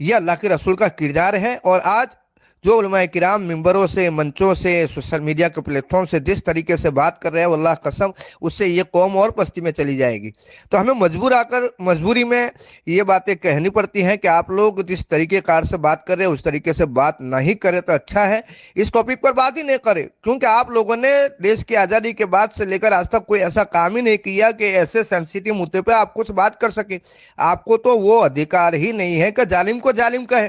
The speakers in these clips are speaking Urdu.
یہ اللہ کے رسول کا کردار ہے۔ اور آج جو علماء کرام ممبروں سے، منچوں سے، سوشل میڈیا کے پلیٹ فارم سے جس طریقے سے بات کر رہے ہیں، واللہ قسم اس سے یہ قوم اور پستی میں چلی جائے گی۔ تو ہمیں مجبوری میں یہ باتیں کہنی پڑتی ہیں کہ آپ لوگ جس طریقے کار سے بات کر رہے ہیں اس طریقے سے بات نہیں کرے تو اچھا ہے، اس ٹاپک پر بات ہی نہیں کرے، کیونکہ آپ لوگوں نے دیش کی آزادی کے بعد سے لے کر آج تک کوئی ایسا کام ہی نہیں کیا کہ ایسے سینسیٹیو مدے پہ آپ کچھ بات کر سکے۔ آپ کو تو وہ ادھیکار ہی نہیں ہے کہ ظالم کو ظالم کہے،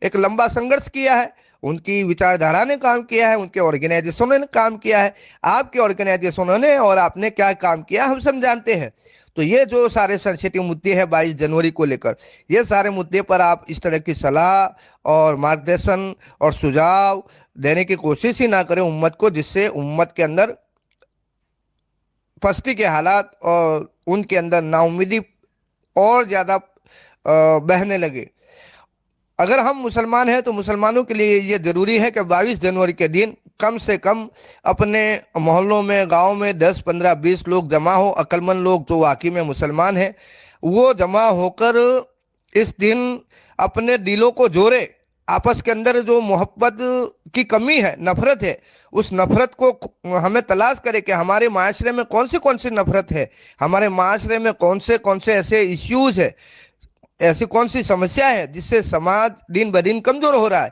ایک لمبا سنگرش کیا ہے، ان کی وچاردھارا نے کام کیا ہے، ان کے آرگنائزیشنوں نے کام کیا ہے۔ آپ کے آرگنائزیشنوں نے اور آپ نے کیا کام کیا ہم سب جانتے ہیں۔ تو یہ جو سارے سینسیٹیو مدے ہیں 22 جنوری کو لے کر، یہ سارے مدے پر آپ اس طرح کی صلاح اور مارگدرشن اور سجھاؤ دینے کی کوشش ہی نہ کریں امت کو، جس سے امت کے اندر پستی کے حالات اور ان کے اندر نا امیدی اور زیادہ بہنے لگے۔ اگر ہم مسلمان ہیں تو مسلمانوں کے لیے یہ ضروری ہے کہ 22 جنوری کے دن کم سے کم اپنے محلوں میں، گاؤں میں 10 15 20 لوگ جمع ہو، عقل مند لوگ جو واقعی میں مسلمان ہیں، وہ جمع ہو کر اس دن اپنے دلوں کو جوڑے، آپس کے اندر جو محبت کی کمی ہے، نفرت ہے، اس نفرت کو ہمیں تلاش کرے کہ ہمارے معاشرے میں کون سی نفرت ہے، ہمارے معاشرے میں کون سے ایسے ایشوز ہے، ایسی کون سی سمسیا ہے جس سے سماج دن بدن کمزور ہو رہا ہے،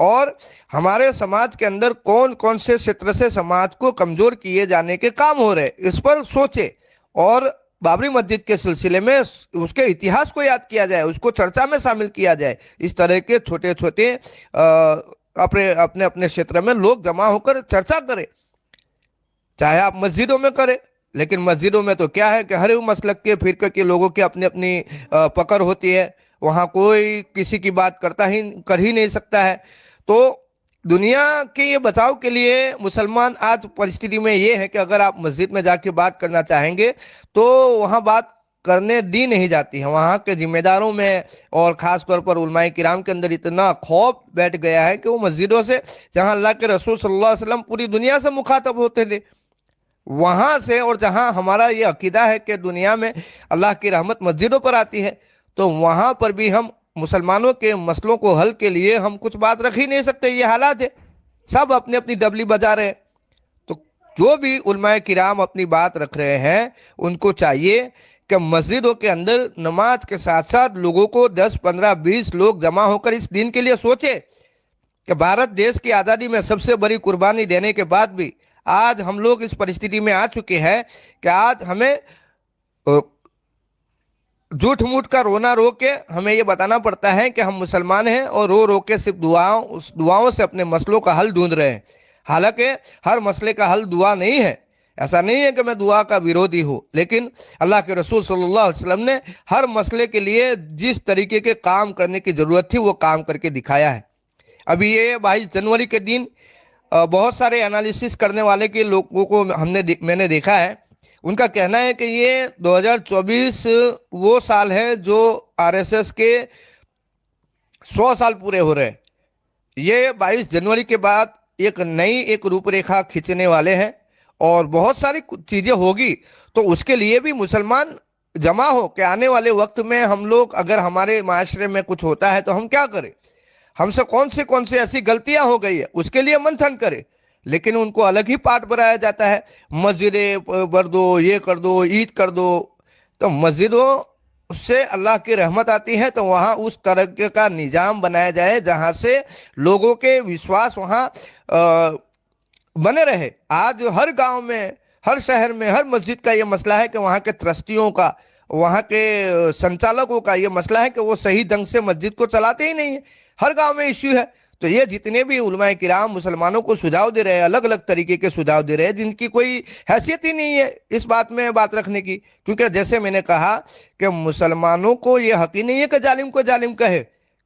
اور ہمارے سماج کے اندر کون سے چھیتر سے سماج کو کمزور کیے جانے کے کام ہو رہے، اس پر سوچے، اور بابری مسجد کے سلسلے میں اس کے اتہاس کو یاد کیا جائے، اس کو چرچا میں شامل کیا جائے۔ اس طرح کے چھوٹے چھوٹے اپنے اپنے چھیتر میں لوگ جمع ہو کر چرچا کریں، چاہے آپ مسجدوں میں کریں، لیکن مسجدوں میں تو کیا ہے کہ ہر مسلک کے فرقے کے لوگوں کی اپنی اپنی پکڑ ہوتی ہے، وہاں کوئی کسی کی بات کر ہی نہیں سکتا ہے۔ تو دنیا کے یہ بچاؤ کے لیے مسلمان آج پرستھتی میں یہ ہے کہ اگر آپ مسجد میں جا کے بات کرنا چاہیں گے تو وہاں بات کرنے دی نہیں جاتی ہے، وہاں کے ذمہ داروں میں اور خاص طور پر علماء کرام کے اندر اتنا خوف بیٹھ گیا ہے کہ وہ مسجدوں سے، جہاں اللہ کے رسول صلی اللہ علیہ وسلم پوری دنیا سے مخاطب ہوتے تھے، وہاں سے، اور جہاں ہمارا یہ عقیدہ ہے کہ دنیا میں اللہ کی رحمت مسجدوں پر آتی ہے، تو وہاں پر بھی ہم مسلمانوں کے مسئلوں کو حل کے لیے ہم کچھ بات رکھ ہی نہیں سکتے۔ یہ حالات ہے، سب اپنی اپنی ڈبلی بجا رہے ہیں۔ تو جو بھی علماء کرام اپنی بات رکھ رہے ہیں ان کو چاہیے کہ مسجدوں کے اندر نماز کے ساتھ ساتھ لوگوں کو 10 15 20 لوگ جمع ہو کر اس دین کے لیے سوچے کہ بھارت دیش کی آزادی میں سب سے بڑی قربانی دینے کے بعد بھی آج ہم لوگ اس پرستھتی میں آ چکے ہیں کہ آج ہمیں جھوٹ موٹ کا رونا رو کے ہمیں یہ بتانا پڑتا ہے کہ ہم مسلمان ہیں، اور رو کے صرف دعاؤں سے اپنے مسئلوں کا حل ڈھونڈ رہے ہیں، حالانکہ ہر مسئلے کا حل دعا نہیں ہے۔ ایسا نہیں ہے کہ میں دعا کا ویرودھی ہوں، لیکن اللہ کے رسول صلی اللہ علیہ وسلم نے ہر مسئلے کے لیے جس طریقے کے کام کرنے کی ضرورت تھی وہ کام کر کے دکھایا ہے۔ ابھی یہ 22 جنوری کے دن بہت سارے انالیسس کرنے والے کے لوگوں کو میں نے دیکھا ہے، ان کا کہنا ہے کہ یہ 2024 وہ سال ہے جو RSS کے 100 سال پورے ہو رہے ہیں۔ یہ 22 جنوری کے بعد ایک روپ ریکھا کھینچنے والے ہیں، اور بہت ساری چیزیں ہوگی، تو اس کے لیے بھی مسلمان جمع ہو کہ آنے والے وقت میں ہم لوگ، اگر ہمارے معاشرے میں کچھ ہوتا ہے تو ہم کیا کریں، ہم سے کون سے ایسی غلطیاں ہو گئی ہے اس کے لیے منتھن کرے، لیکن ان کو الگ ہی پارٹ بنایا جاتا ہے، مسجدیں بھر دو، یہ کر دو، عید کر دو۔ تو مسجدوں سے اللہ کی رحمت آتی ہے، تو وہاں اس طرح کا نظام بنایا جائے جہاں سے لوگوں کے وشواس وہاں بنے رہے۔ آج ہر گاؤں میں، ہر شہر میں، ہر مسجد کا یہ مسئلہ ہے کہ وہاں کے ٹرسٹیوں کا، وہاں کے سنچالکوں کا یہ مسئلہ ہے کہ وہ صحیح ڈھنگ سے مسجد کو چلاتے ہی نہیں ہیں، ہر گاؤں میں ایشو ہے۔ تو یہ جتنے بھی علماء کرام مسلمانوں کو سجھاؤ دے رہے ہیں، الگ الگ طریقے کے سجھاؤ دے رہے ہیں، جن کی کوئی حیثیت ہی نہیں ہے اس بات میں بات رکھنے کی، کیونکہ جیسے میں نے کہا کہ مسلمانوں کو یہ حق ہی نہیں ہے کہ ظالم کو ظالم کہے،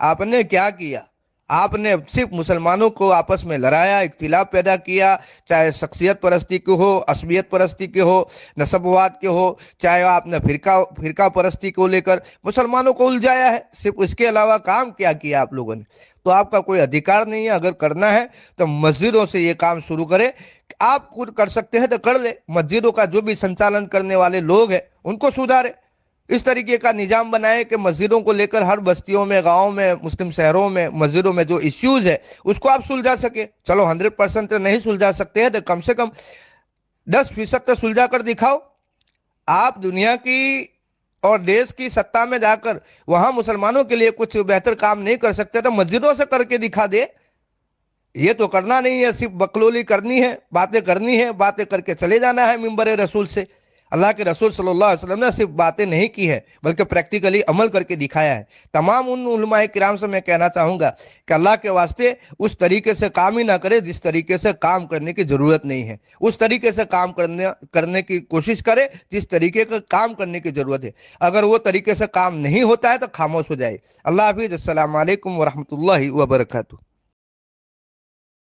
آپ نے کیا کیا؟ آپ نے صرف مسلمانوں کو آپس میں لڑایا، اختلاف پیدا کیا، چاہے شخصیت پرستی کے ہو، عصبیت پرستی کے ہو، نسبواد کے ہو، چاہے آپ نے فرقہ پرستی کو لے کر مسلمانوں کو الجھایا ہے، صرف اس کے علاوہ کام کیا آپ لوگوں نے؟ تو آپ کا کوئی ادھیکار نہیں ہے. اگر کرنا ہے تو مسجدوں سے یہ کام شروع کرے. آپ خود کر سکتے ہیں تو کر لے, مسجدوں کا جو بھی سنچالن کرنے والے لوگ ہیں ان کو سدھارے. اس طریقے کا نظام بنائے کہ مسجدوں کو لے کر ہر بستیوں میں, گاؤں میں, مسلم شہروں میں مسجدوں میں جو ایشوز ہے اس کو آپ سلجھا سکے. چلو 100% نہیں سلجھا سکتے ہیں تو کم سے کم 10% تو سلجھا کر دکھاؤ. آپ دنیا کی اور دیش کی سطح میں جا کر وہاں مسلمانوں کے لیے کچھ بہتر کام نہیں کر سکتے تو مسجدوں سے کر کے دکھا دے. یہ تو کرنا نہیں ہے, صرف بکلولی کرنی ہے, باتیں کرنی ہے, باتیں کر کے چلے جانا ہے منبر رسول سے. اللہ کے رسول صلی اللہ علیہ وسلم نے صرف باتیں نہیں کی ہے بلکہ پریکٹیکلی عمل کر کے دکھایا ہے. تمام ان علماء کرام سے میں کہنا چاہوں گا کہ اللہ کے واسطے اس طریقے سے کام ہی نہ کرے جس طریقے سے کام کرنے کی ضرورت نہیں ہے. اس طریقے سے کام کرنے کی کوشش کرے جس طریقے کا کام کرنے کی ضرورت ہے. اگر وہ طریقے سے کام نہیں ہوتا ہے تو خاموش ہو جائے. اللہ حافظ. السلام علیکم ورحمۃ اللہ وبرکاتہ.